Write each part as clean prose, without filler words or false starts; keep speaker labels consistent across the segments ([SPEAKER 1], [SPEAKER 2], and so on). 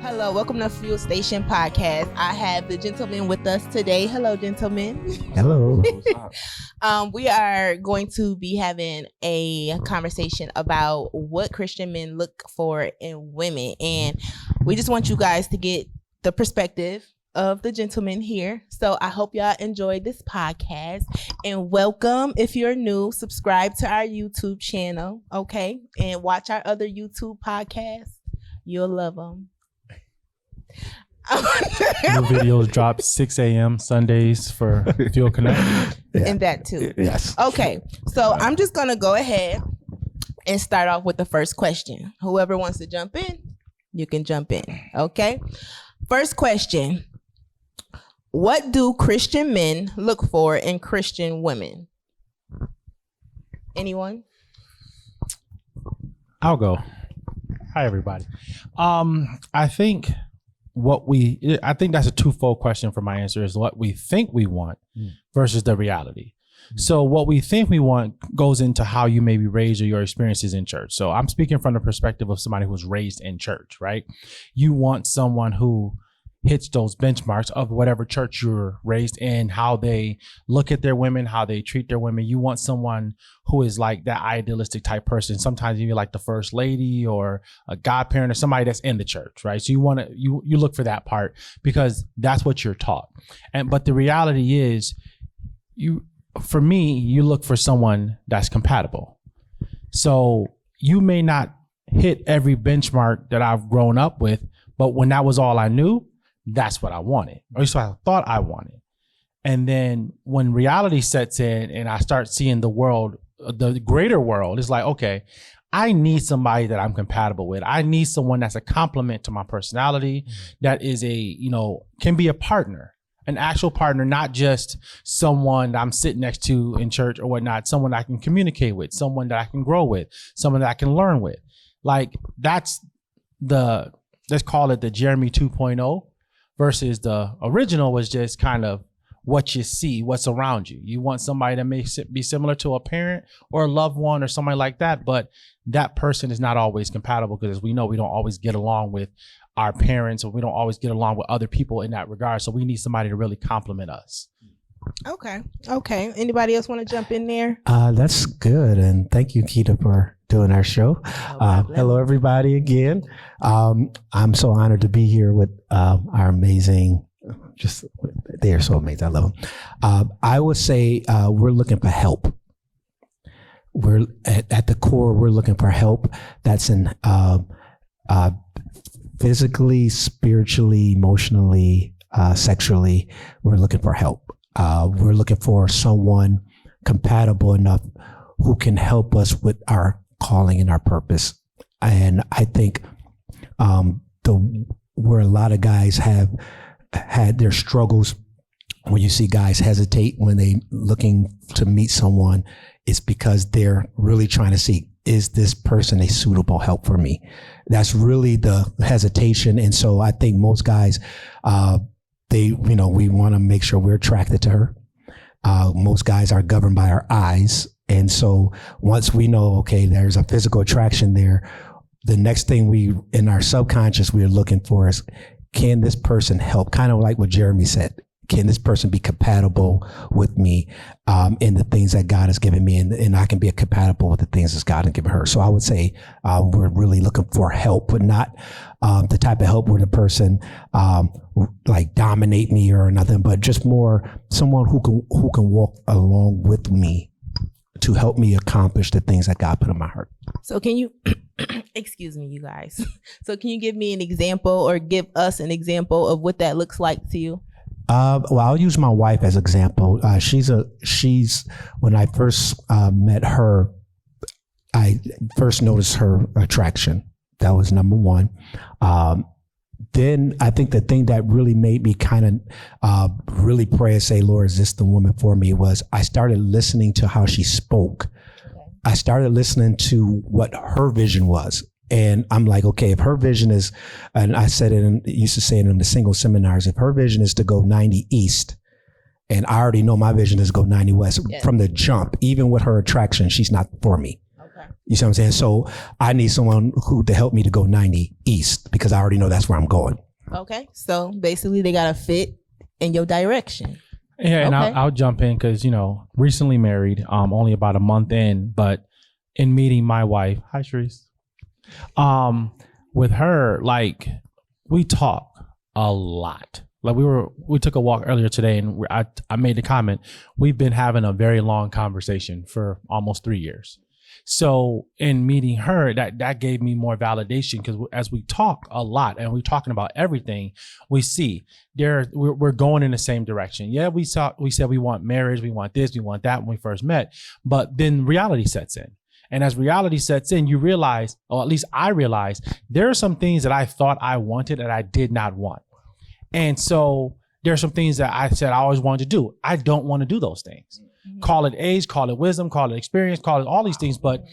[SPEAKER 1] Hello, welcome to Fuel Station Podcast. I have the gentlemen with us today. Hello, gentlemen.
[SPEAKER 2] Hello.
[SPEAKER 1] We are going to be having a conversation about what Christian men look for in women. And we just want you guys to get the perspective of the gentlemen here. So I hope y'all enjoyed this podcast, and welcome. If you're new, subscribe to our YouTube channel, okay? And watch our other YouTube podcasts. You'll love them.
[SPEAKER 3] New videos drop 6 a.m. Sundays for Fuel Connect.
[SPEAKER 1] And that too.
[SPEAKER 2] Yes.
[SPEAKER 1] Okay, so I'm just going to go ahead and start off with the first question. Whoever wants to jump in, you can jump in, okay? First question. What do Christian men look for in Christian women? Anyone?
[SPEAKER 3] I'll go. Hi, everybody. I think that's a twofold question for my answer is what we think we want versus the reality. So what we think we want goes into how you may be raised or your experiences in church. So I'm speaking from the perspective of somebody who's raised in church, right? You want someone who hits those benchmarks of whatever church you're raised in, how they look at their women, how they treat their women. You want someone who is like that idealistic type person. Sometimes you're like the first lady or a godparent or somebody that's in the church, right? So you look for that part because that's what you're taught. But the reality is you look for someone that's compatible. So you may not hit every benchmark that I've grown up with, but when that was all I knew, that's what I wanted, or so I thought I wanted. And then when reality sets in and I start seeing the world, the greater world, it's like, okay, I need somebody that I'm compatible with. I need someone that's a complement to my personality, that is can be a partner, an actual partner, not just someone that I'm sitting next to in church or whatnot, someone I can communicate with, someone that I can grow with, someone that I can learn with. Like let's call it the Jeremy 2.0. Versus the original was just kind of what you see, what's around you. You want somebody that may be similar to a parent or a loved one or somebody like that, but that person is not always compatible because as we know, we don't always get along with our parents or we don't always get along with other people in that regard. So we need somebody to really complement us.
[SPEAKER 1] Okay. Anybody else want to jump in there?
[SPEAKER 2] That's good. And thank you, Keita, for doing our show. Hello, everybody, again. I'm so honored to be here with our amazing, they are so amazing. I love them. I would say we're looking for help. We're at the core, we're looking for help that's in physically, spiritually, emotionally, sexually. We're looking for help. We're looking for someone compatible enough who can help us with our calling and our purpose. And I think where a lot of guys have had their struggles, when you see guys hesitate when they looking to meet someone, it's because they're really trying to see, is this person a suitable help for me? That's really the hesitation. And so I think most guys, we want to make sure we're attracted to her. Most guys are governed by our eyes. And so once we know, okay, there's a physical attraction there, the next thing in our subconscious, we're looking for is, can this person help? Kind of like what Jeremy said. Can this person be compatible with me in the things that God has given me, and I can be compatible with the things that God has given her? So I would say we're really looking for help, but not the type of help where the person like dominate me or nothing, but just more someone who can walk along with me to help me accomplish the things that God put in my heart.
[SPEAKER 1] So can you, excuse me, you guys. So can you give me an example or give us an example of what that looks like to you?
[SPEAKER 2] Well, I'll use my wife as an example. She's when I first met her, I first noticed her attraction. That was number one. Then I think the thing that really made me kind of really pray and say, Lord, is this the woman for me? Was I started listening to how she spoke. I started listening to what her vision was. And I'm like, okay, if her vision is, and I said it, used to say it in the single seminars, if her vision is to go 90 east, and I already know my vision is to go 90 west from the jump, even with her attraction, she's not for me.
[SPEAKER 1] Okay.
[SPEAKER 2] You see what I'm saying? So I need someone who to help me to go 90 east because I already know that's where I'm going.
[SPEAKER 1] Okay. So basically they got to fit in your direction.
[SPEAKER 3] Yeah, and
[SPEAKER 1] Okay.
[SPEAKER 3] I'll jump in because, recently married, only about a month in, but in meeting my wife, hi Sharice, with her, like, we talk a lot. Like we took a walk earlier today, and I made the comment, we've been having a very long conversation for almost 3 years. So in meeting her, that gave me more validation because as we talk a lot and we're talking about everything, we see we're going in the same direction. Yeah, we said we want marriage, we want this, we want that when we first met, but then reality sets in. And as reality sets in, you realize, or at least I realized, there are some things that I thought I wanted that I did not want. And so there are some things that I said I always wanted to do. I don't want to do those things. Call it age, call it wisdom, call it experience, call it all these things. But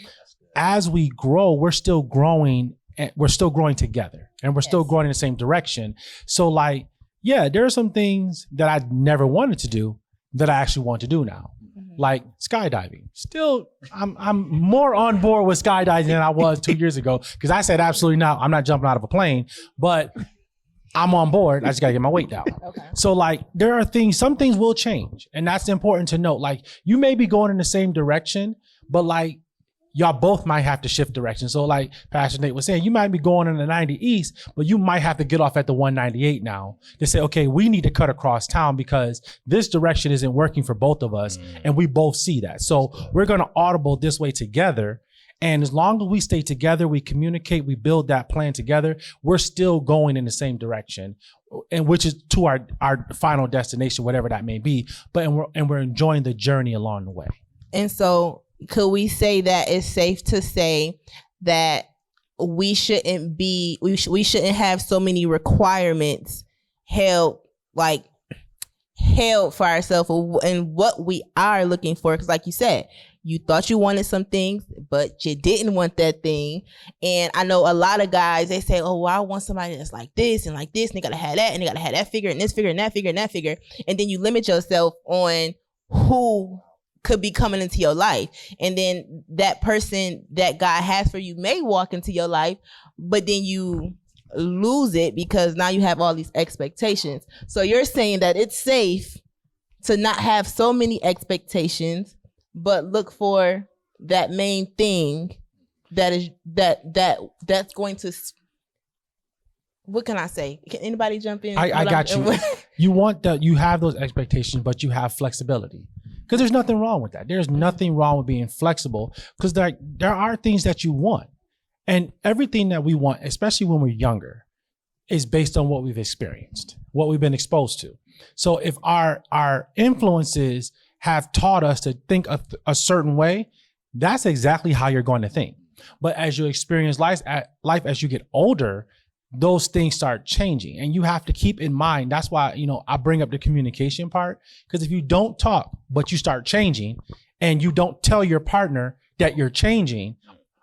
[SPEAKER 3] as we grow, we're still growing, and we're still growing together, and we're still growing in the same direction. So like, yeah, there are some things that I never wanted to do that I actually want to do now. Like skydiving. Still, I'm more on board with skydiving than I was 2 years ago because I said absolutely not. I'm not jumping out of a plane, but I'm on board. I just gotta get my weight down.
[SPEAKER 1] Okay.
[SPEAKER 3] So like there are things, some things will change. And that's important to note. Like you may be going in the same direction, but like y'all both might have to shift direction. So like Pastor Nate was saying, you might be going in the 90 East, but you might have to get off at the 198 now to say, okay, we need to cut across town because this direction isn't working for both of us. And we both see that. So we're going to audible this way together. And as long as we stay together, we communicate, we build that plan together, we're still going in the same direction, and which is to our final destination, whatever that may be. But we're enjoying the journey along the way.
[SPEAKER 1] And so could we say that it's safe to say that we shouldn't have so many requirements held for ourselves and what we are looking for? Because like you said, you thought you wanted some things, but you didn't want that thing. And I know a lot of guys, they say, oh, well, I want somebody that's like this and like this, and they gotta have that, and they gotta have that figure and this figure and that figure and that figure. And then you limit yourself on who could be coming into your life. And then that person that God has for you may walk into your life, but then you lose it because now you have all these expectations. So you're saying that it's safe to not have so many expectations, but look for that main thing that's going to, what can I say? Can anybody jump in?
[SPEAKER 3] I got you. You have those expectations, but you have flexibility. Because there's nothing wrong with that. There's nothing wrong with being flexible because there are things that you want. And everything that we want, especially when we're younger, is based on what we've experienced, what we've been exposed to. So if our influences have taught us to think a certain way, that's exactly how you're going to think. But as you experience life as you get older, those things start changing, and you have to keep in mind. That's why, I bring up the communication part, because if you don't talk, but you start changing and you don't tell your partner that you're changing,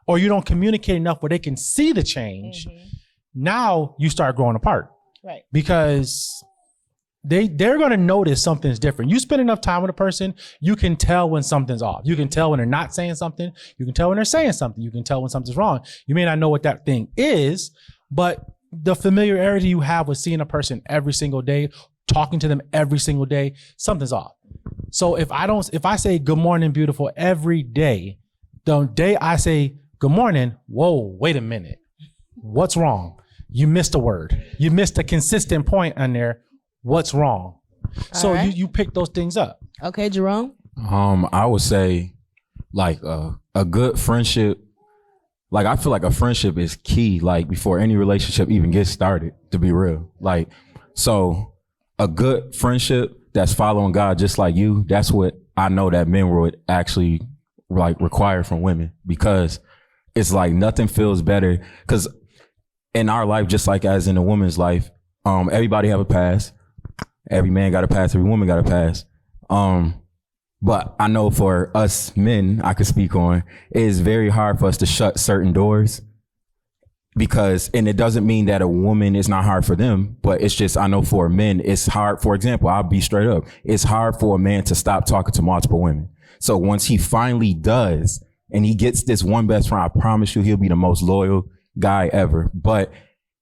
[SPEAKER 3] or you don't communicate enough where they can see the change, now you start growing apart.
[SPEAKER 1] Right.
[SPEAKER 3] Because they're going to notice something's different. You spend enough time with a person, you can tell when something's off. You can tell when they're not saying something. You can tell when they're saying something. You can tell when something's wrong. You may not know what that thing is, but the familiarity you have with seeing a person every single day, talking to them every single day, something's off. So if I say good morning, beautiful every day, the day I say good morning, whoa, wait a minute. What's wrong? You missed a word. You missed a consistent point on there. What's wrong? So
[SPEAKER 1] right.
[SPEAKER 3] you pick those things up.
[SPEAKER 1] Okay, Jerome?
[SPEAKER 4] I would say like a good friendship. Like, I feel like a friendship is key, like, before any relationship even gets started, to be real. Like, so a good friendship that's following God just like you, that's what I know that men would actually, like, require from women. Because it's like nothing feels better. Because in our life, just like as in a woman's life, everybody have a past. Every man got a past, every woman got a past. But I know for us men, I could speak on, it is very hard for us to shut certain doors and it doesn't mean that a woman is not hard for them, but it's just, I know for men, it's hard. For example, I'll be straight up. It's hard for a man to stop talking to multiple women. So once he finally does, and he gets this one best friend, I promise you he'll be the most loyal guy ever. But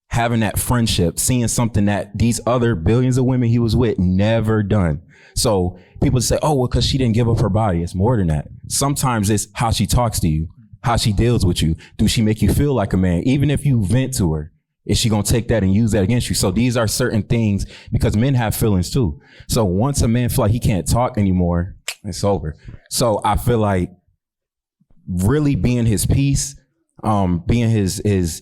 [SPEAKER 4] having that friendship, seeing something that these other billions of women he was with never done. So people say, oh, well, because she didn't give up her body. It's more than that. Sometimes it's how she talks to you, how she deals with you. Do she make you feel like a man? Even if you vent to her, is she going to take that and use that against you? So these are certain things, because men have feelings too. So once a man feel like he can't talk anymore, it's over. So I feel like really being his peace, being his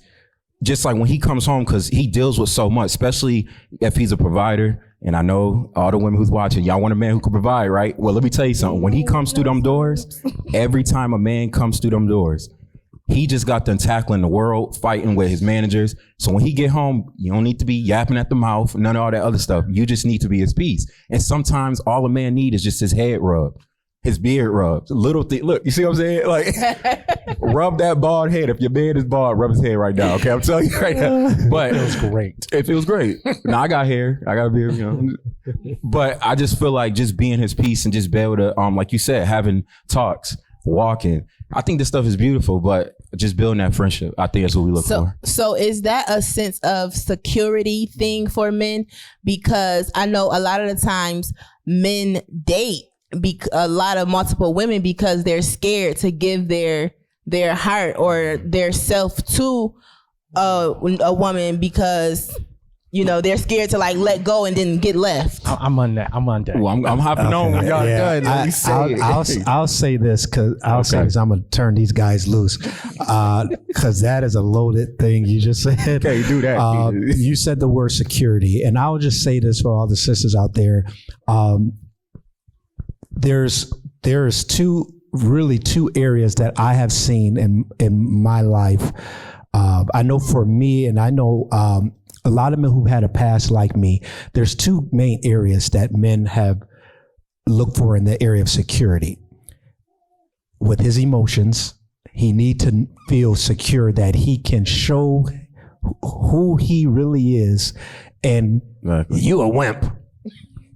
[SPEAKER 4] just like when he comes home, because he deals with so much, especially if he's a provider. And I know all the women who's watching, y'all want a man who can provide, right? Well, let me tell you something. When he comes through them doors, every time a man comes through them doors, he just got done tackling the world, fighting with his managers. So when he get home, you don't need to be yapping at the mouth, none of all that other stuff. You just need to be his peace. And sometimes all a man need is just his head rubbed, his beard rubbed, little thing. Look, you see what I'm saying? Like, rub that bald head. If your man is bald, rub his head right now. Okay, I'm telling you right now. But
[SPEAKER 3] It feels great.
[SPEAKER 4] it feels great. Now I got hair, I got a beard, you know. But I just feel like just being his peace and just be able to, like you said, having talks, walking. I think this stuff is beautiful, but just building that friendship, I think that's what we look for.
[SPEAKER 1] So is that a sense of security thing for men? Because I know a lot of the times men date a lot of multiple women because they're scared to give their heart or their self to a woman, because you know they're scared to like let go and then get left.
[SPEAKER 3] I'm on that.
[SPEAKER 4] Well, I'm hopping on when y'all done. Let me say it.
[SPEAKER 2] I'll say this because I'm gonna turn these guys loose because that is a loaded thing you just said.
[SPEAKER 4] Okay, do that.
[SPEAKER 2] You said the word security, and I'll just say this for all the sisters out there. There's two areas that I have seen in my life. I know for me, and I know a lot of men who had a past like me, there's two main areas that men have looked for in the area of security. With his emotions, he need to feel secure that he can show who he really is. And you a wimp.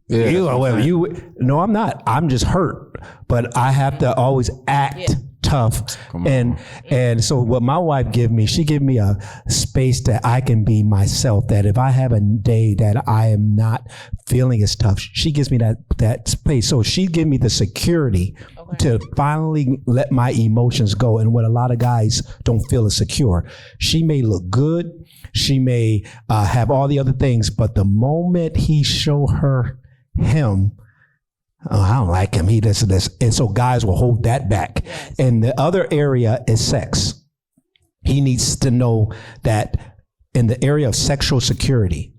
[SPEAKER 4] Yeah.
[SPEAKER 2] You a wimp. No, I'm not. I'm just hurt. But I have to always act tough. And so what my wife give me, she give me a space that I can be myself, that if I have a day that I am not feeling as tough, she gives me that space. So she give me the security to finally let my emotions go. And what a lot of guys don't feel is secure. She may look good. She may have all the other things, but the moment he show her him, oh, I don't like him. He this and this. And so guys will hold that back. Yes. And the other area is sex. He needs to know that in the area of sexual security,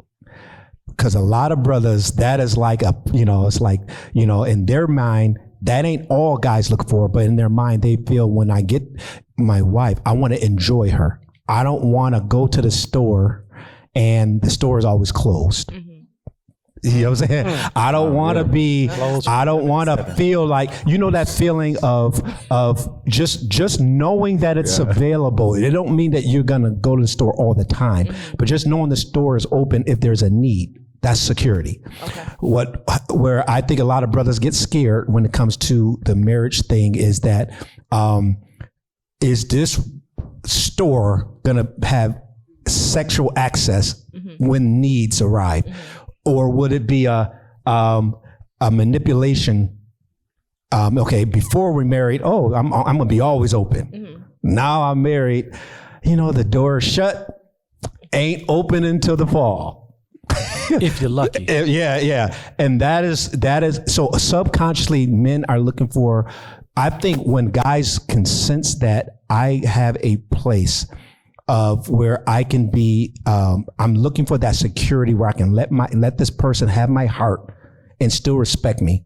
[SPEAKER 2] because a lot of brothers, that is like it's like, in their mind, that ain't all guys look for, but in their mind, they feel when I get my wife, I want to enjoy her. I don't want to go to the store and the store is always closed. Mm-hmm. You know what I'm saying? I don't want to feel like, that feeling of just knowing that it's available. It don't mean that you're going to go to the store all the time, but just knowing the store is open if there's a need. That's security. Okay. Where I think a lot of brothers get scared when it comes to the marriage thing is that, is this store going to have sexual access when needs arrive? Or would it be a manipulation? Okay, before we're married, I'm gonna be always open. Mm-hmm. Now I'm married, the door is shut, ain't open until the fall.
[SPEAKER 3] If you're lucky.
[SPEAKER 2] Yeah. And that is so subconsciously men are looking for, I think when guys can sense that I have a place of where I can be, I'm looking for that security where I can let this person have my heart and still respect me.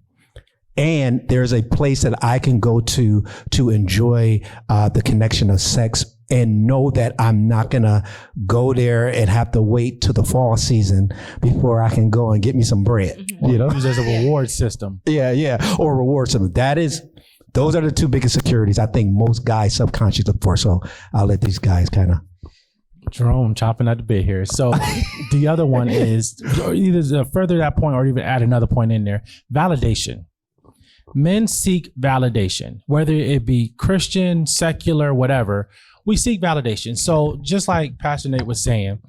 [SPEAKER 2] And there's a place that I can go to enjoy the connection of sex and know that I'm not gonna go there and have to wait till the fall season before I can go and get me some bread. Mm-hmm.
[SPEAKER 3] Use as a reward system.
[SPEAKER 2] Yeah, or reward system. Those are the two biggest securities I think most guys subconsciously look for. So I'll let these guys kind of.
[SPEAKER 3] Jerome chopping at the bit here. So the other one is either to further that point or even add another point in there. Validation. men seek validation, whether it be Christian, secular, whatever. We seek validation. So just like Pastor Nate was saying,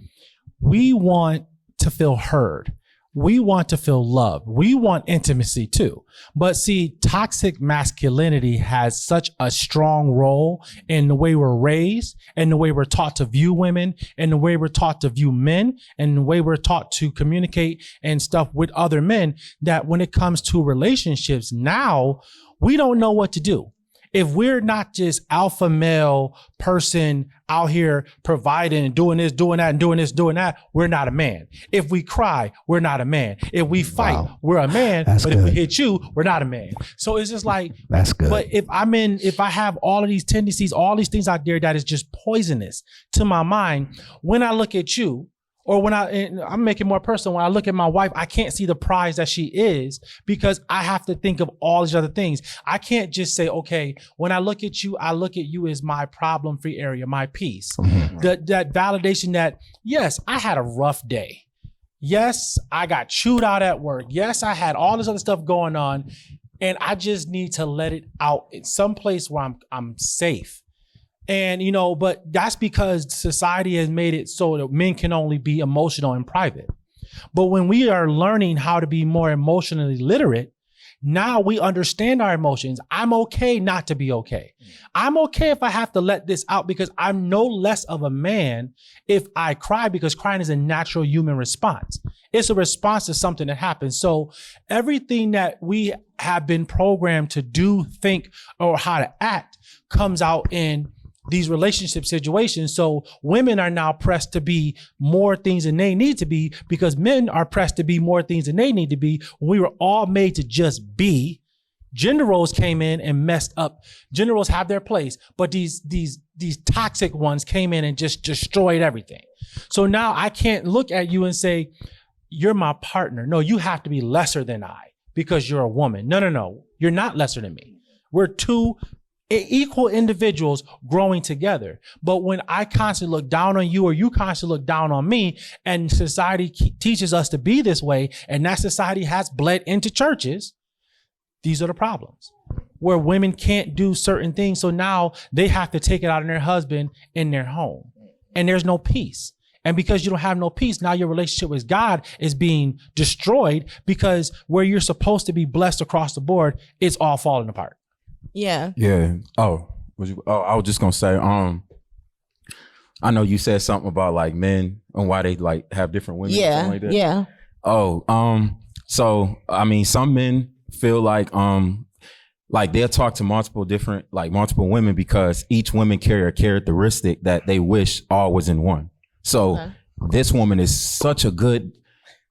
[SPEAKER 3] we want to feel heard. We want to feel loved. We want intimacy too. But see, toxic masculinity has such a strong role in the way we're raised, and the way we're taught to view women, and the way we're taught to view men, and the way we're taught to communicate and stuff with other men, that when it comes to relationships, now we don't know what to do. If we're not just alpha male person out here providing and doing this, doing that, and doing this, doing that, we're not a man. If we cry, we're not a man. If we fight, we're a man.
[SPEAKER 2] That's
[SPEAKER 3] but
[SPEAKER 2] good.
[SPEAKER 3] if we hit you, we're not a man. So it's just like,
[SPEAKER 2] That's good.
[SPEAKER 3] but if I have all of these tendencies, all these things out there that is just poisonous to my mind, when I look at you, or when I'm making more personal, when I look at my wife, I can't see the prize that she is, because I have to think of all these other things. I can't just say, okay, when I look at you as my problem-free area, my peace. That validation that, yes, I had a rough day. Yes, I got chewed out at work. Yes, I had all this other stuff going on, and I just need to let it out in some place where I'm safe. And, but that's because society has made it so that men can only be emotional in private. But when we are learning how to be more emotionally literate, now we understand our emotions. I'm okay not to be okay. I'm okay if I have to let this out, because I'm no less of a man if I cry, because crying is a natural human response. It's a response to something that happens. So everything that we have been programmed to do, think, or how to act comes out in these relationship situations. So women are now pressed to be more things than they need to be, because men are pressed to be more things than they need to be. We were all made to just be. Gender roles came in and messed up. Gender roles have their place, but these toxic ones came in and just destroyed everything. So now I can't look at you and say, you're my partner. No, you have to be lesser than I because you're a woman. No. You're not lesser than me. We're two equal individuals growing together. But when I constantly look down on you, or you constantly look down on me, and society teaches us to be this way, and that society has bled into churches, these are the problems where women can't do certain things. So now they have to take it out on their husband in their home, and there's no peace. And because you don't have no peace, now your relationship with God is being destroyed, because where you're supposed to be blessed across the board, it's all falling apart.
[SPEAKER 1] Yeah.
[SPEAKER 4] Yeah. I was just gonna say, I know you said something about like men and why they like have different women.
[SPEAKER 1] Yeah.
[SPEAKER 4] Like that.
[SPEAKER 1] Yeah.
[SPEAKER 4] So I mean, some men feel like they'll talk to multiple women because each woman carry a characteristic that they wish all was in one. So this woman is such a good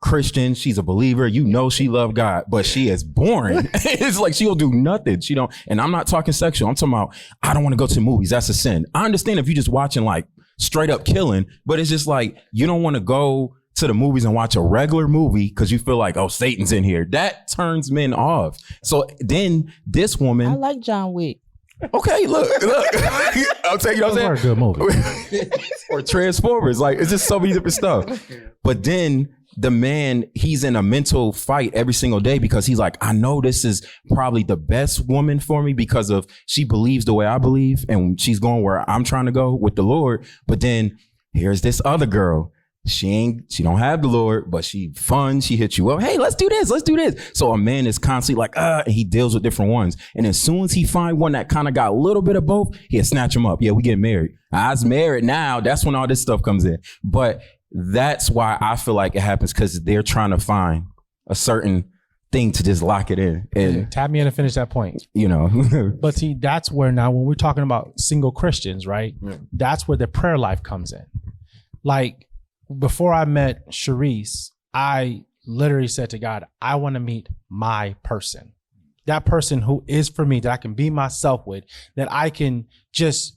[SPEAKER 4] Christian. She's a believer. She loved God, but she is boring. It's like she'll do nothing. She don't. And I'm not talking sexual. I'm talking about, I don't want to go to the movies. That's a sin. I understand if you're just watching like straight up killing, but it's just like you don't want to go to the movies and watch a regular movie because you feel like, oh, Satan's in here. That turns men off. So then this woman,
[SPEAKER 1] I like John Wick.
[SPEAKER 4] Okay, look. I'll tell you what I'm saying.
[SPEAKER 3] Those are good movies.
[SPEAKER 4] Or Transformers. Like, it's just so many different stuff. But then the man, he's in a mental fight every single day because he's like, I know this is probably the best woman for me because of she believes the way I believe and she's going where I'm trying to go with the Lord. But then here's this other girl. She don't have the Lord, but she fun. She hits you up. Hey, let's do this. Let's do this. So a man is constantly like, and he deals with different ones. And as soon as he find one that kind of got a little bit of both, he'll snatch him up. Yeah, we get married. I was married now. That's when all this stuff comes in. But that's why I feel like it happens, because they're trying to find a certain thing to just lock it in. And
[SPEAKER 3] tap me in and finish that point. But see, that's where now when we're talking about single Christians, right? Yeah. That's where the prayer life comes in. Like, before I met Sharice, I literally said to God, I want to meet my person. That person who is for me, that I can be myself with, that I can just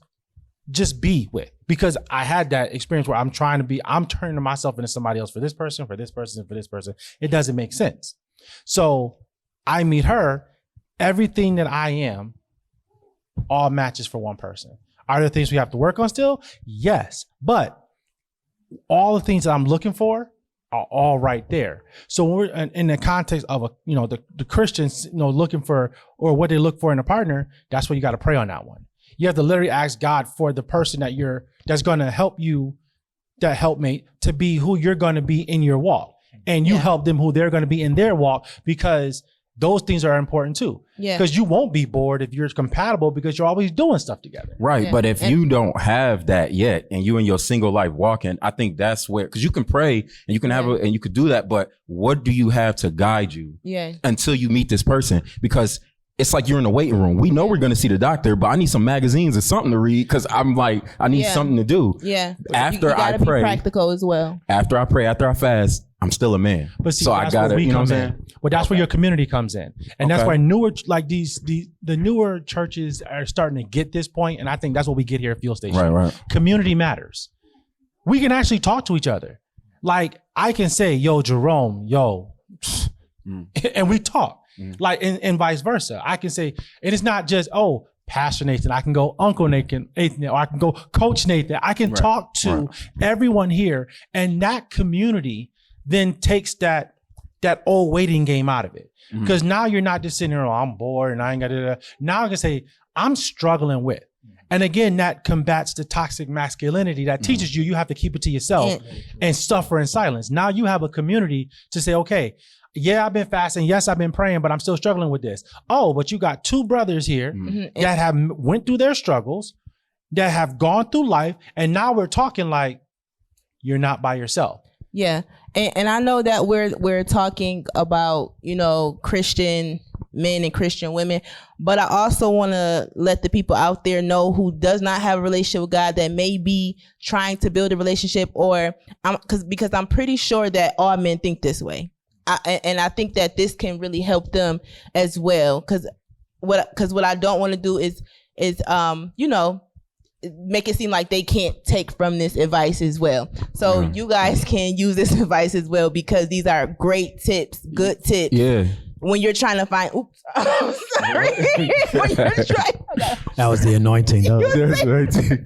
[SPEAKER 3] be with. Because I had that experience where I'm turning myself into somebody else for this person, for this person, for this person. It doesn't make sense. So I meet her, everything that I am, all matches for one person. Are there things we have to work on still? Yes. But all the things that I'm looking for are all right there. So when we're in the context of the Christians, looking for, or what they look for in a partner, that's where you got to pray on that one. You have to literally ask God for the person that's going to help you, that helpmate, to be who you're going to be in your walk, and you help them who they're going to be in their walk, because those things are important too. Yeah. Because you won't be bored if you're compatible, because you're always doing stuff together.
[SPEAKER 4] Right. Yeah. But if you don't have that yet, and you in your single life walking, I think that's where, because you can pray and you can and you could do that, but what do you have to guide you until you meet this person? Because it's like you're in the waiting room. We know we're going to see the doctor, but I need some magazines or something to read, because I'm like, I need something to do.
[SPEAKER 1] Yeah.
[SPEAKER 4] After
[SPEAKER 1] you
[SPEAKER 4] I pray,
[SPEAKER 1] be practical as well.
[SPEAKER 4] After I pray, after I fast, I'm still a man.
[SPEAKER 3] But see,
[SPEAKER 4] so I got to, you know what I'm saying?
[SPEAKER 3] Well, that's where your community comes in. And that's why newer, like the newer churches are starting to get this point. And I think that's what we get here at Fuel Station.
[SPEAKER 4] Right.
[SPEAKER 3] Community matters. We can actually talk to each other. Like, I can say, yo, Jerome, and we talk. Like, and vice versa. I can say, and it's not just, Pastor Nathan. I can go Uncle Nathan, or I can go Coach Nathan. I can talk to everyone here, and that community then takes that old waiting game out of it. Because now you're not just sitting there, I'm bored and I ain't got to. Now I can say, I'm struggling with. And again, that combats the toxic masculinity that teaches you have to keep it to yourself and suffer in silence. Now you have a community to say, okay, yeah, I've been fasting. Yes, I've been praying, but I'm still struggling with this. Oh, but you got two brothers here that have went through their struggles, that have gone through life. And now we're talking like, you're not by yourself.
[SPEAKER 1] Yeah. And I know that we're talking about, Christian men and Christian women, but I also want to let the people out there know who does not have a relationship with God, that may be trying to build a relationship, because I'm pretty sure that all men think this way. And I think that this can really help them as well. Because what I don't want to do is make it seem like they can't take from this advice as well. So you guys can use this advice as well, because these are great tips, good tips.
[SPEAKER 4] Yeah.
[SPEAKER 1] When you're trying to find, I'm sorry.
[SPEAKER 2] That was the anointing.
[SPEAKER 4] That's right.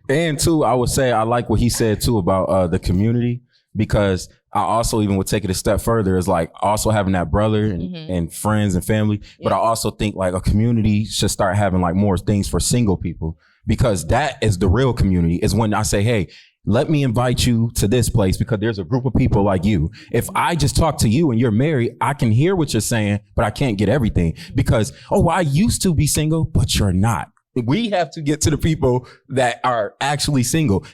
[SPEAKER 4] And too, I would say I like what he said too about the community, because I also even would take it a step further, is like also having that brother and friends and family. But I also think like a community should start having like more things for single people, because that is the real community, is when I say, hey, let me invite you to this place because there's a group of people like you. If I just talk to you and you're married, I can hear what you're saying, but I can't get everything because, I used to be single, but you're not. We have to get to the people that are actually single,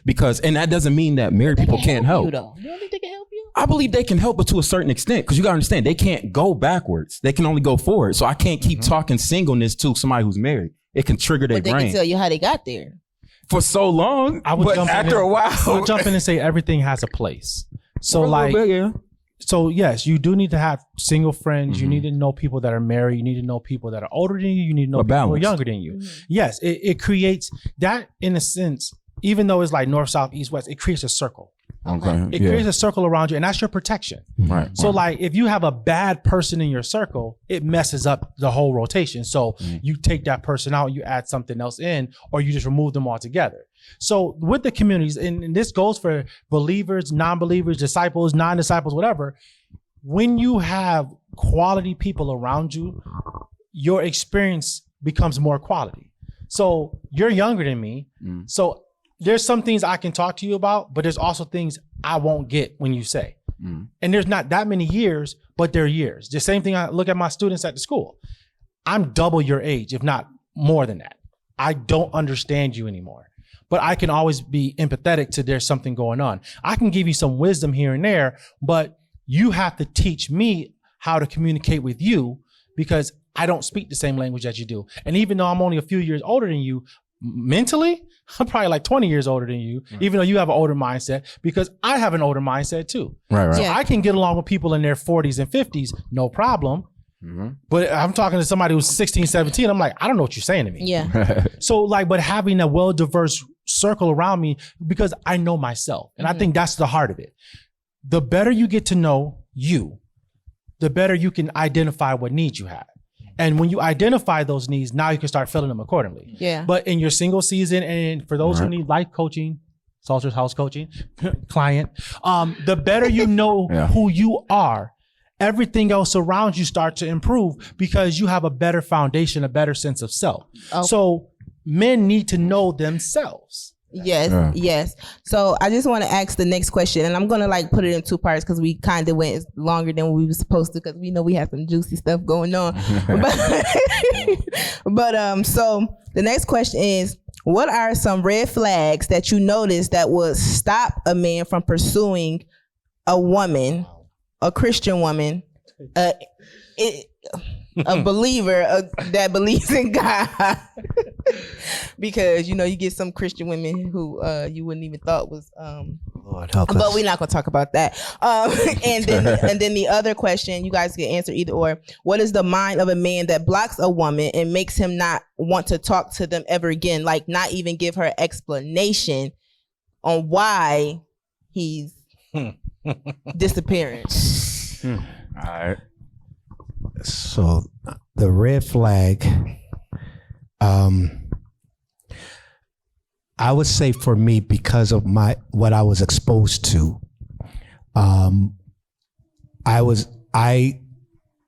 [SPEAKER 4] and that doesn't mean that married people can't help.
[SPEAKER 1] You don't think they can help you?
[SPEAKER 4] I believe they can help, but to a certain extent, because you gotta understand, they can't go backwards. They can only go forward. So I can't keep talking singleness to somebody who's married. It can trigger their brain.
[SPEAKER 1] But they can tell you how they got there.
[SPEAKER 4] For so long, but after a while,
[SPEAKER 3] I'll jump in and say everything has a place. So So yes, you do need to have single friends. You need to know people that are married. You need to know people that are older than you. You need to know people who are younger than you. Yes, it creates that, in a sense, even though it's like north, south, east, west, it creates a circle.
[SPEAKER 4] Okay.
[SPEAKER 3] It creates a circle around you, and that's your protection.
[SPEAKER 4] Right.
[SPEAKER 3] So like if you have a bad person in your circle, it messes up the whole rotation. So you take that person out, you add something else in, or you just remove them altogether. So with the communities, and this goes for believers, non-believers, disciples, non-disciples, whatever, when you have quality people around you, your experience becomes more quality. So you're younger than me. So there's some things I can talk to you about, but there's also things I won't get when you say. And there's not that many years, but they're years. The same thing, I look at my students at the school. I'm double your age, if not more than that. I don't understand you anymore. But I can always be empathetic to there's something going on. I can give you some wisdom here and there, but you have to teach me how to communicate with you, because I don't speak the same language that you do. And even though I'm only a few years older than you, mentally, I'm probably like 20 years older than you, even though you have an older mindset, because I have an older mindset too.
[SPEAKER 4] Right.
[SPEAKER 3] So I can get along with people in their 40s and 50s, no problem. But I'm talking to somebody who's 16, 17. I'm like, I don't know what you're saying to me.
[SPEAKER 1] Yeah.
[SPEAKER 3] So like, but having a well-diverse circle around me, because I know myself. And I think that's the heart of it. The better you get to know you, the better you can identify what needs you have. And when you identify those needs, now you can start filling them accordingly.
[SPEAKER 1] Yeah.
[SPEAKER 3] But in your single season, and for those who need life coaching, Salter's House Coaching client. The better you know who you are, everything else around you starts to improve because you have a better foundation, a better sense of self.
[SPEAKER 1] Okay.
[SPEAKER 3] So men need to know themselves.
[SPEAKER 1] Yes. So I just want to ask the next question, and I'm gonna like put it in two parts because we kind of went longer than we were supposed to because we know we have some juicy stuff going on. but so the next question is, what are some red flags that you notice that would stop a man from pursuing a woman, a Christian woman, a believer that believes in God? Because you get some Christian women who you wouldn't even thought was
[SPEAKER 2] Lord help us.
[SPEAKER 1] but we're not gonna talk about that. And then the other question, you guys can answer either or. What is the mind of a man that blocks a woman and makes him not want to talk to them ever again? Like not even give her explanation on why he's disappearing.
[SPEAKER 4] All right.
[SPEAKER 2] So the red flag, I would say for me, because of what I was exposed to,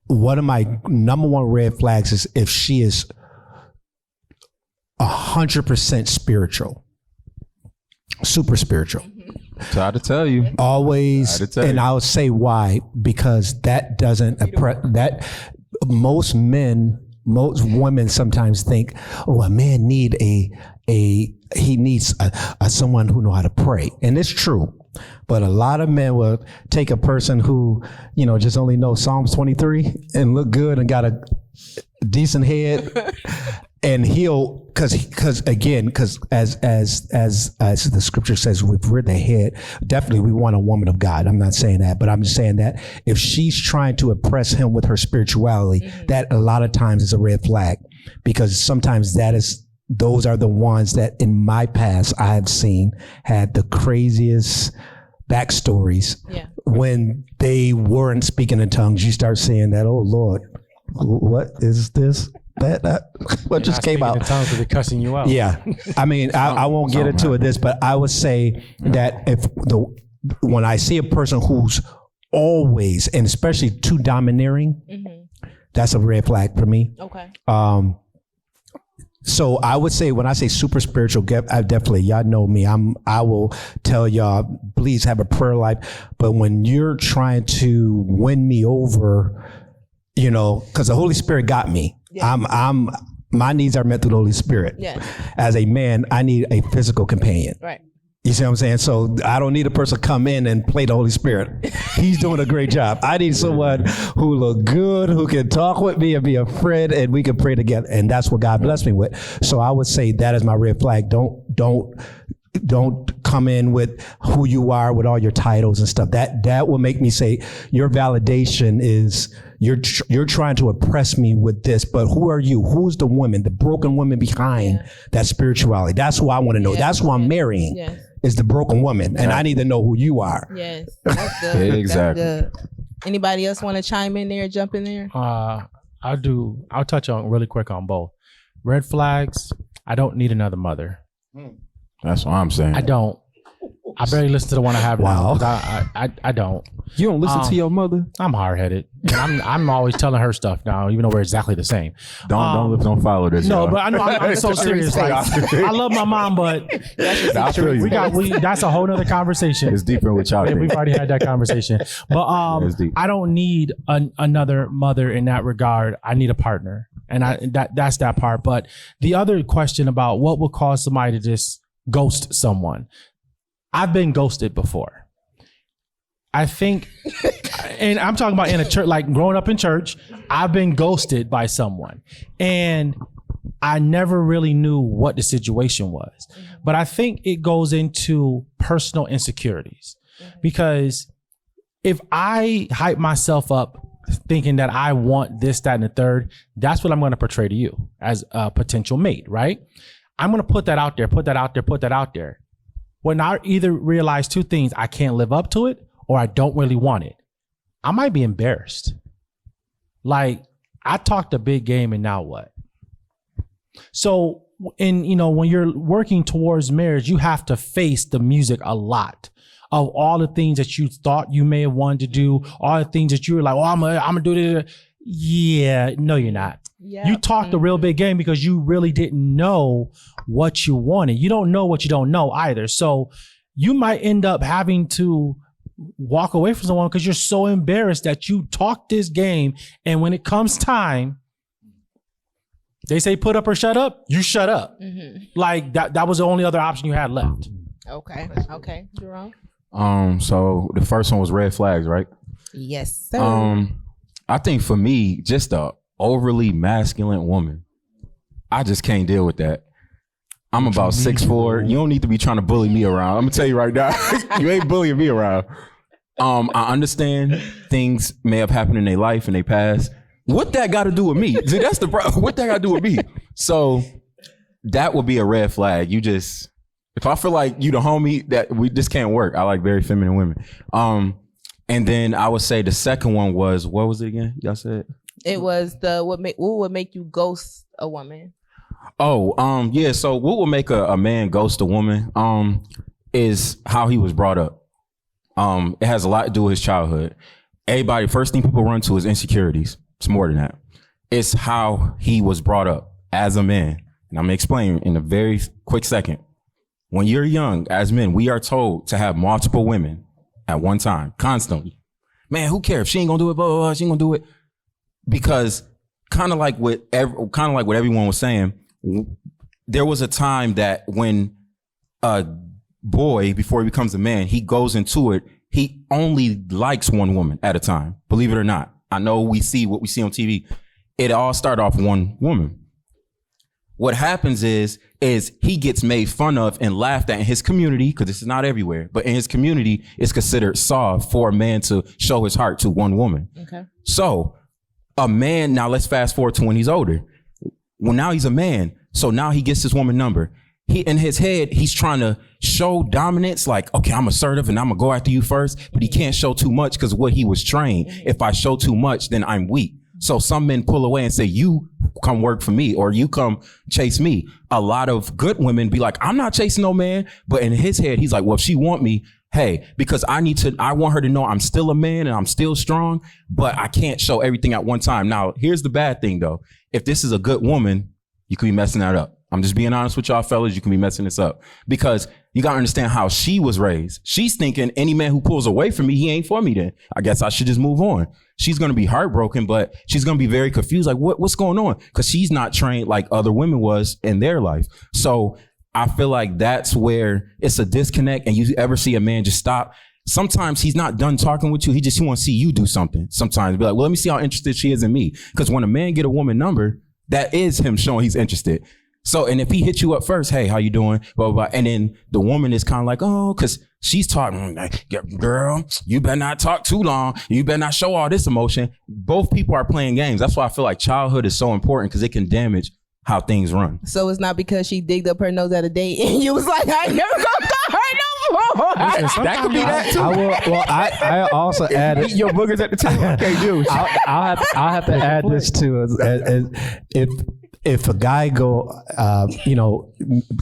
[SPEAKER 2] one of my number one red flags is if she is 100% spiritual, super spiritual.
[SPEAKER 4] Try to tell you.
[SPEAKER 2] Always, and I'll say why, because that doesn't that most women sometimes think, oh, a man needs someone who know how to pray, and it's true. But a lot of men will take a person who just only knows Psalms 23 and look good and got a decent head, and he'll because as the scripture says, if we're the head, definitely we want a woman of God. I'm not saying that, but I'm just saying that if she's trying to impress him with her spirituality, that a lot of times is a red flag, because sometimes those are the ones that in my past I've seen had the craziest backstories. When they weren't speaking in tongues, you start seeing that, oh Lord, what is this? That what just came out?
[SPEAKER 3] In tongues will be cussing you out.
[SPEAKER 2] Yeah, I mean, I won't get into this, but I would say that when I see a person who's always, and especially too domineering, that's a red flag for me.
[SPEAKER 1] Okay.
[SPEAKER 2] So I would say, when I say super spiritual, I definitely, y'all know me. I will tell y'all, please have a prayer life. But when you're trying to win me over, because the Holy Spirit got me. My needs are met through the Holy Spirit. As a man, I need a physical companion.
[SPEAKER 1] Right.
[SPEAKER 2] You see what I'm saying? So I don't need a person to come in and play the Holy Spirit. He's doing a great job. I need someone who look good, who can talk with me and be a friend, and we can pray together. And that's what God blessed me with. So I would say that is my red flag. Don't come in with who you are with all your titles and stuff. That will make me say your validation is you're trying to impress me with this, but who are you? Who's the woman, the broken woman behind that spirituality? That's who I want to know. That's who I'm marrying. Is the broken woman, and I need to know who you are.
[SPEAKER 1] Yes, that's good.
[SPEAKER 4] Exactly.
[SPEAKER 1] That's good. Anybody else want to chime in there, jump in there?
[SPEAKER 3] I'll touch on really quick on both. Red flags, I don't need another mother.
[SPEAKER 4] That's what I'm saying.
[SPEAKER 3] I don't. I barely listen to the one I have now. I don't.
[SPEAKER 4] You don't listen to your mother?
[SPEAKER 3] I'm hard-headed. And I'm always telling her stuff now, even though we're exactly the same.
[SPEAKER 4] Don't follow this.
[SPEAKER 3] No,
[SPEAKER 4] y'all.
[SPEAKER 3] but I'm so serious. Like, I love my mom, but that's a whole nother conversation.
[SPEAKER 4] It's deeper with y'all.
[SPEAKER 3] Yeah, we've already had that conversation. But I don't need another mother in that regard. I need a partner, and that's that part. But the other question about what would cause somebody to just ghost someone. I've been ghosted before. I think, and I'm talking about in a church, like growing up in church, I've been ghosted by someone, and I never really knew what the situation was. But I think it goes into personal insecurities, because if I hype myself up thinking that I want this, that, and the third, that's what I'm going to portray to you as a potential mate, right? I'm going to put that out there. When I either realize two things, I can't live up to it, or I don't really want it, I might be embarrassed. Like, I talked a big game, and now what? So and when you're working towards marriage, you have to face the music a lot of all the things that you thought you may have wanted to do, all the things that you were like, I'm gonna do this. Yeah, no, you're not.
[SPEAKER 1] Yeah.
[SPEAKER 3] You talked a real big game because you really didn't know what you wanted. You don't know what you don't know either. So you might end up having to walk away from someone because you're so embarrassed that you talked this game, and when it comes time, they say put up or shut up, you shut up. Like that was the only other option you had left.
[SPEAKER 1] Okay, Jerome.
[SPEAKER 4] So the first one was red flags, right?
[SPEAKER 1] Yes, sir.
[SPEAKER 4] I think for me, just a overly masculine woman, I just can't deal with that. I'm about 6'4". You don't need to be trying to bully me around. I'm gonna tell you right now, you ain't bullying me around. I understand things may have happened in their life and they past. What that got to do with me? See, that's the problem. What that got to do with me? So that would be a red flag. If I feel like you the homie, that we just can't work. I like very feminine women. And then I would say the second one was, what was it again? Y'all said
[SPEAKER 1] it was what would make you ghost a woman.
[SPEAKER 4] Oh, yeah. So what would make a man ghost a woman is how he was brought up. It has a lot to do with his childhood. First thing people run to is insecurities. It's more than that. It's how he was brought up as a man. And I'm gonna explain in a very quick second. When you're young, as men, we are told to have multiple women at one time, constantly. Man, who cares? If she ain't gonna do it, blah, blah, blah, she ain't gonna do it. Because kind of like what everyone was saying, there was a time that when a boy, before he becomes a man, he goes into it, he only likes one woman at a time, believe it or not. I know we see what we see on TV. It all started off one woman. What happens is he gets made fun of and laughed at in his community, because this is not everywhere, but in his community, it's considered soft for a man to show his heart to one woman.
[SPEAKER 1] Okay.
[SPEAKER 4] So a man, now let's fast forward to when he's older. Well, now he's a man. So now he gets his woman number. In his head, he's trying to show dominance, like, okay, I'm assertive and I'm gonna go after you first, but he can't show too much because what he was trained. If I show too much, then I'm weak. So some men pull away and say, you come work for me, or you come chase me. A lot of good women be like, I'm not chasing no man. But in his head, he's like, well, if she want me, hey, because I want her to know I'm still a man and I'm still strong, but I can't show everything at one time. Now, here's the bad thing though. If this is a good woman, you could be messing that up. I'm just being honest with y'all fellas. You can be messing this up because you got to understand how she was raised. She's thinking any man who pulls away from me, he ain't for me then. I guess I should just move on. She's going to be heartbroken, but she's going to be very confused. Like what's going on? Because she's not trained like other women was in their life. So I feel like that's where it's a disconnect. And you ever see a man just stop? Sometimes he's not done talking with you. He wants to see you do something. Sometimes be like, well, let me see how interested she is in me. Because when a man get a woman number, that is him showing he's interested. So, and if he hits you up first, hey, how you doing? Blah, blah, blah. And then the woman is kind of like, oh, because she's talking, girl, you better not talk too long. You better not show all this emotion. Both people are playing games. That's why I feel like childhood is so important, because it can damage how things run.
[SPEAKER 1] So it's not because she digged up her nose at a date and you was like, I ain't never gonna call her no more.
[SPEAKER 4] That could be that too.
[SPEAKER 2] I also added
[SPEAKER 4] your boogers at the table. Okay, dude.
[SPEAKER 2] I'll have to add this too. If a guy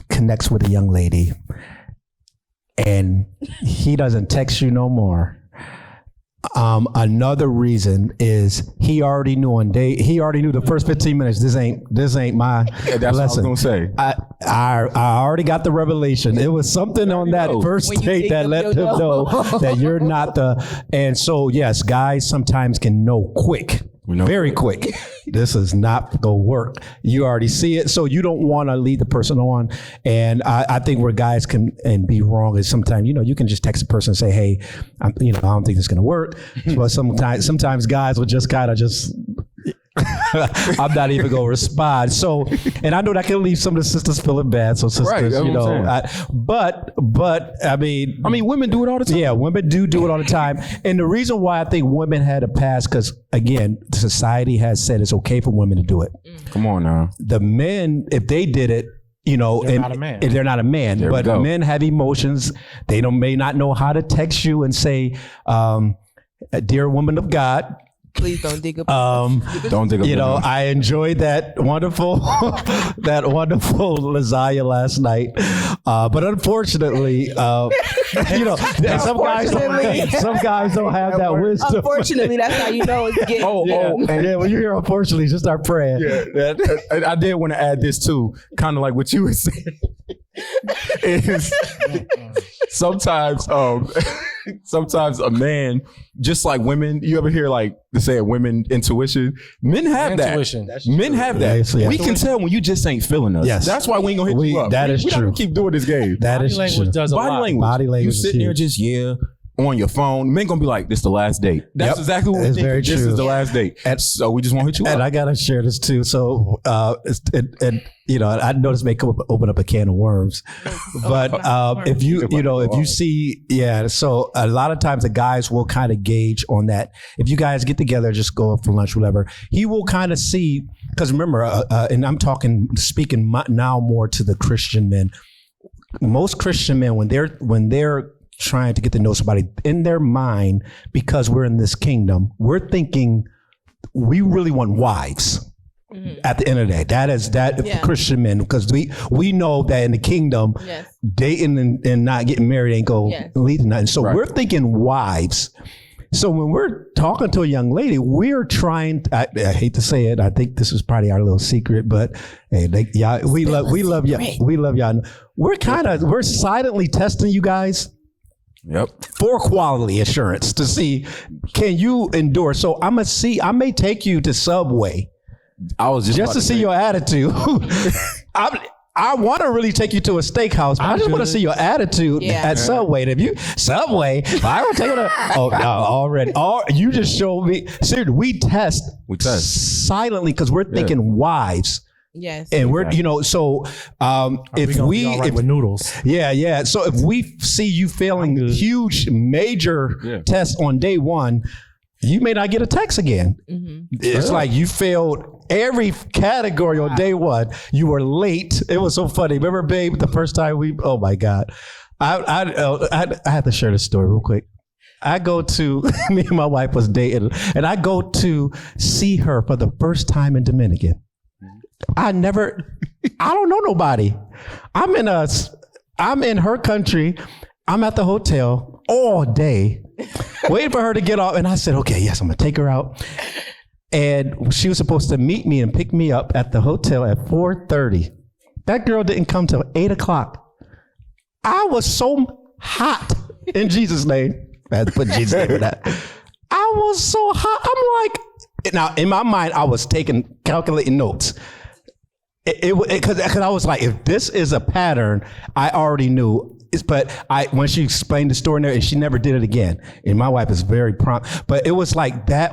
[SPEAKER 2] connects with a young lady and he doesn't text you no more, another reason is he already knew the first 15 minutes, this ain't my
[SPEAKER 4] that's
[SPEAKER 2] lesson.
[SPEAKER 4] What I was gonna say.
[SPEAKER 2] I already got the revelation. It was something on that first date that let him know that you're not and so yes, guys sometimes can know quick. Very quick. This is not gonna work. You already see it, so you don't want to lead the person on. And I think where guys can and be wrong is sometimes you can just text a person and say, hey, I don't think this is gonna work. But sometimes guys will just kind of just. I'm not even gonna respond. So, and I know that can leave some of the sisters feeling bad. So sisters,
[SPEAKER 4] right,
[SPEAKER 2] but I mean,
[SPEAKER 4] women do it all the time.
[SPEAKER 2] Yeah, women do it all the time. And the reason why I think women had a pass, because again, society has said it's okay for women to do it.
[SPEAKER 4] Come on now.
[SPEAKER 2] The men, if they did it, they're not a man. They're not a man.
[SPEAKER 4] There
[SPEAKER 2] but men have emotions. They may not know how to text you and say, "Dear woman of God,
[SPEAKER 1] Please don't dig up.
[SPEAKER 4] Don't dig up.
[SPEAKER 2] You know,
[SPEAKER 4] the-
[SPEAKER 2] I enjoyed that wonderful lasagna last night, but unfortunately, you know, some guys don't have that wisdom.
[SPEAKER 1] Unfortunately, that's how you know it's getting.
[SPEAKER 2] Yeah, when you hear unfortunately, just start praying.
[SPEAKER 4] Yeah, I did want to add this too, kind of like what you were saying. Is sometimes a man, just like women, you ever hear like they say women intuition? Men have
[SPEAKER 3] Intuition.
[SPEAKER 4] that. Men have that.
[SPEAKER 2] Yeah.
[SPEAKER 4] We can tell when you just ain't feeling us.
[SPEAKER 2] Yes.
[SPEAKER 4] That's why we ain't gonna hit you up.
[SPEAKER 2] That is
[SPEAKER 4] we
[SPEAKER 2] true.
[SPEAKER 4] Not keep doing this game.
[SPEAKER 2] That
[SPEAKER 3] Body
[SPEAKER 2] is
[SPEAKER 3] language
[SPEAKER 2] true.
[SPEAKER 3] does a
[SPEAKER 4] Body
[SPEAKER 3] lot.
[SPEAKER 4] language.
[SPEAKER 2] Body language
[SPEAKER 4] You
[SPEAKER 2] is
[SPEAKER 4] sitting there
[SPEAKER 2] huge.
[SPEAKER 4] just on your phone. Men gonna be like, "This the last date." That's
[SPEAKER 2] Yep.
[SPEAKER 4] exactly what
[SPEAKER 2] It's
[SPEAKER 4] we think.
[SPEAKER 2] very
[SPEAKER 4] This
[SPEAKER 2] true.
[SPEAKER 4] is the last date.
[SPEAKER 2] And-
[SPEAKER 4] So we just want to hit you
[SPEAKER 2] And
[SPEAKER 4] up.
[SPEAKER 2] I gotta share this too. So, and you know, I know this may open up a can of worms, but if you see, so a lot of times the guys will kind of gauge on that. If you guys get together, just go up for lunch, whatever, he will kind of see. Because remember, and I'm speaking now more to the Christian men. Most Christian men, when they're trying to get to know somebody in their mind, because we're in this kingdom, we're thinking we really want wives. At the end of the day, that is Christian men, because we know that in the kingdom,
[SPEAKER 1] Yes.
[SPEAKER 2] dating and not getting married ain't going to lead to nothing. So
[SPEAKER 4] Right.
[SPEAKER 2] we're thinking wives. So when we're talking to a young lady, we're trying. I hate to say it. I think this is probably our little secret, but hey, we love y'all. We love y'all. We're silently testing you guys
[SPEAKER 4] Yep.
[SPEAKER 2] for quality assurance to see, can you endure? So I may take you to Subway
[SPEAKER 4] I was just
[SPEAKER 2] just
[SPEAKER 4] about
[SPEAKER 2] to see
[SPEAKER 4] say-
[SPEAKER 2] your attitude. I want to really take you to a steakhouse, but I just want to see your attitude at Subway. And if you Subway, I would take you to. Oh, no, already. You just showed me. Seriously, we test silently because we're thinking wives.
[SPEAKER 1] Yes.
[SPEAKER 2] And we're, so if
[SPEAKER 3] with noodles,
[SPEAKER 2] yeah. So if we see you failing huge, major tests on day one, you may not get a text again. It's like you failed every category on day one. You were late. It was so funny. Remember, babe, the first time oh my God. I have to share this story real quick. I go to, me and my wife was dating, and I go to see her for the first time in Dominican. I don't know nobody. I'm in her country. I'm at the hotel all day waiting for her to get off. And I said, okay, yes, I'm going to take her out. And she was supposed to meet me and pick me up at the hotel at 4:30. That girl didn't come till 8 o'clock. I was so hot in Jesus' name. I had to put Jesus' name in that. I was so hot. I'm like, now in my mind, I was calculating notes. Because I was like, if this is a pattern, I already knew. But when she explained the story there, and she never did it again. And my wife is very prompt. But it was like I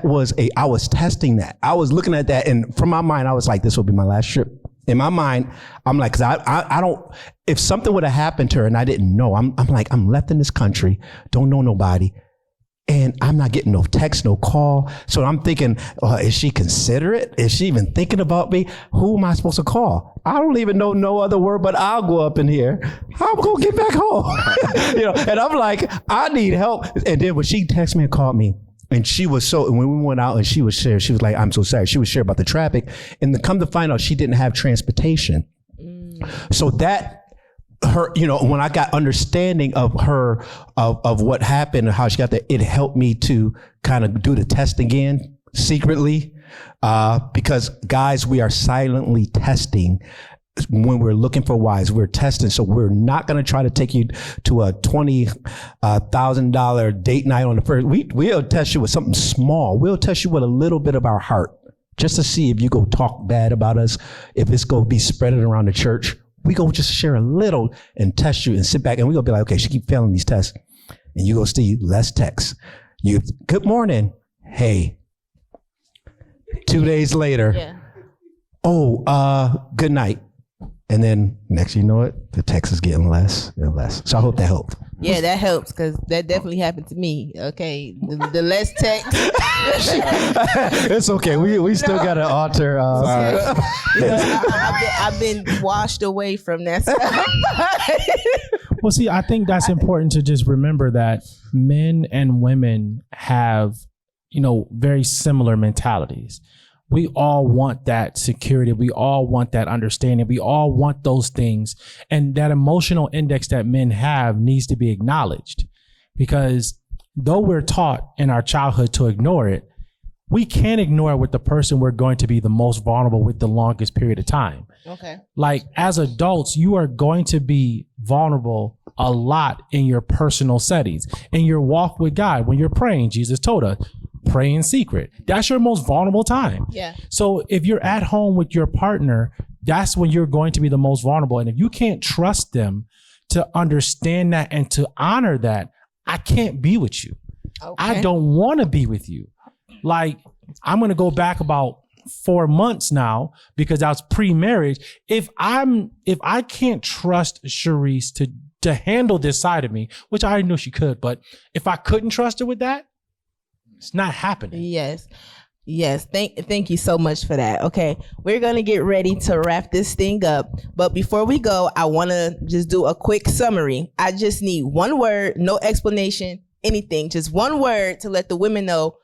[SPEAKER 2] was testing that. I was looking at that, and from my mind, I was like, this will be my last trip. In my mind, I'm like, cause I don't. If something would have happened to her and I didn't know, I'm like, I'm left in this country, don't know nobody. And I'm not getting no text, no call. So I'm thinking, is she considerate? Is she even thinking about me? Who am I supposed to call? I don't even know no other word, but I'll go up in here. How am I gonna get back home? And I'm like, I need help. And then when she texted me and called me, and when we went out and she was like, I'm so sorry. She was sharing about the traffic. And come to find out, she didn't have transportation. So that, her, when I got understanding of her, of what happened and how she got there, it helped me to kind of do the test again secretly. Because guys, we are silently testing when we're looking for wives. We're testing. So we're not going to try to take you to a $20,000 date night on the first. We'll test you with something small. We'll test you with a little bit of our heart, just to see if you go talk bad about us, if it's going to be spreading around the church. We go just share a little and test you and sit back, and we go be like, okay, she keep failing these tests. And you go see less texts. Good morning. Hey. 2 days later. Good night. And then next you know it, the text is getting less and less. So I hope that helped.
[SPEAKER 1] Yeah, that helps, because that definitely happened to me. Okay, the less text.
[SPEAKER 2] It's okay. We still got to alter.
[SPEAKER 1] I've been washed away from that stuff.
[SPEAKER 3] Well, see, I think that's important to just remember that men and women have very similar mentalities. We all want that security. We all want that understanding. We all want those things. And that emotional index that men have needs to be acknowledged, because though we're taught in our childhood to ignore it, we can't ignore it with the person we're going to be the most vulnerable with the longest period of time.
[SPEAKER 1] Okay.
[SPEAKER 3] Like, as adults, you are going to be vulnerable a lot in your personal settings, in your walk with God. When you're praying, Jesus told us, pray in secret. That's your most vulnerable time.
[SPEAKER 1] Yeah.
[SPEAKER 3] So if you're at home with your partner, that's when you're going to be the most vulnerable. And if you can't trust them to understand that and to honor that, I can't be with you.
[SPEAKER 1] Okay.
[SPEAKER 3] I don't want to be with you. Like, I'm going to go back about 4 months now, because that's pre-marriage. If I can't trust Sharice to handle this side of me, which I already knew she could, but if I couldn't trust her with that, it's not happening.
[SPEAKER 1] Yes. Thank you so much for that. Okay. We're going to get ready to wrap this thing up. But before we go, I want to just do a quick summary. I just need one word, no explanation, anything, just one word to let the women know,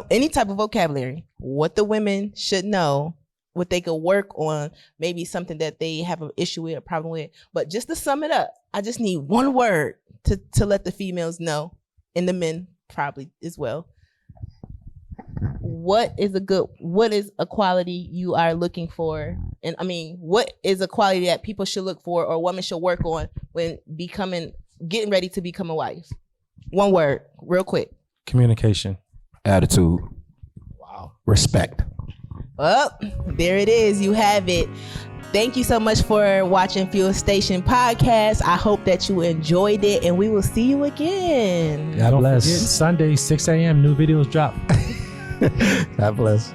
[SPEAKER 1] any type of vocabulary, what the women should know, what they could work on, maybe something that they have an issue with, a problem with. But just to sum it up, I just need one word to let the females know, and the men probably as well. What is a quality you are looking for? And I mean, what is a quality that people should look for or women should work on when getting ready to become a wife? One word, real quick.
[SPEAKER 3] Communication.
[SPEAKER 4] Attitude.
[SPEAKER 2] Wow. Respect.
[SPEAKER 1] Oh, there it is. You have it. Thank you so much for watching Fuel Station Podcast. I hope that you enjoyed it, and we will see you again.
[SPEAKER 2] God bless.
[SPEAKER 3] Sunday, 6 a.m. new videos drop.
[SPEAKER 2] God bless.